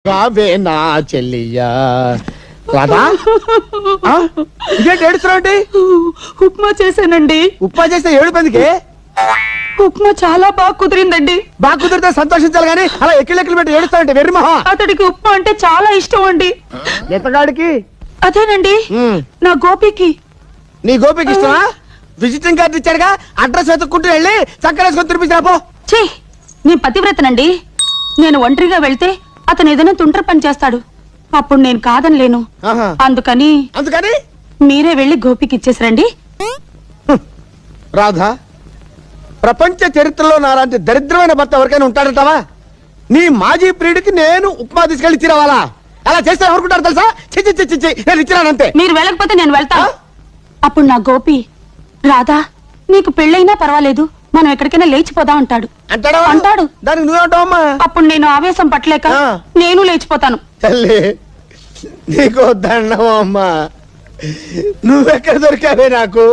రావే నా చెల్లియా. రాధా ఇదేంటి ఏడుస్తున్నావు? ఉప్మా చేశానండి. ఉప్మా చేస్తే ఏడు పదికి ఉప్మా చాలా బాగా కుదిరిందండి. బాగా కుదిరితే సంతోషించాలి కానీ అలా ఎక్కిలెక్కలు పెట్టి ఏడుస్తావంటే వెర్రిమహా. అతడికి ఉప్మా అంటే చాలా ఇష్టం అండి. ఎత్తగాడికి అదేనండి నా గోపికి. నీ గోపికి ఇష్టమా? విజిటింగ్ కార్డు ఇచ్చాడుగా, అడ్రస్ వెతుక్కుంటూ వెళ్ళి చక్కరేసుకొని తినిపించినా పో. ఛీ, నేను పతివ్రతనండి. నేను ఒంటరిగా వెళ్తే అతను ఏదైనా తుంటరి పని చేస్తాడు. అప్పుడు నేను కాదనిలేను. అందుకని మీరే వెళ్ళి గోపికి ఇచ్చేసిరండి. రాధా, ప్రపంచ చరిత్రలో నాలాంటి దరిద్రమైన భర్త ఎవరికైనా ఉంటాడంటావా? నీ మాజీ ప్రియుడికి నేను ఉప్మా తీసుకెళ్లి ఇచ్చిరావాలా? అలా చేస్తే ఎవరుకుంటారు తెలుసా? చిచ్చి చిచ్చి చిచ్చి నేను ఇచ్చిరానంతే. మీరు వెళ్ళకపోతే నేను వెళ్తా. అప్పుడు నా గోపి, రాధా నీకు పెళ్ళైనా పర్వాలేదు, మనం ఎక్కడికైనా లేచిపోదాం అంటాడు. అంటాడు. దానికి నువ్వేంటావమ్మా? అప్పుడు నేను ఆవేశం పట్టలేక నేను లేచిపోతాను. తల్లి నీకు దండం అమ్మా, నువ్వెక్కడ దొరికావే నాకు?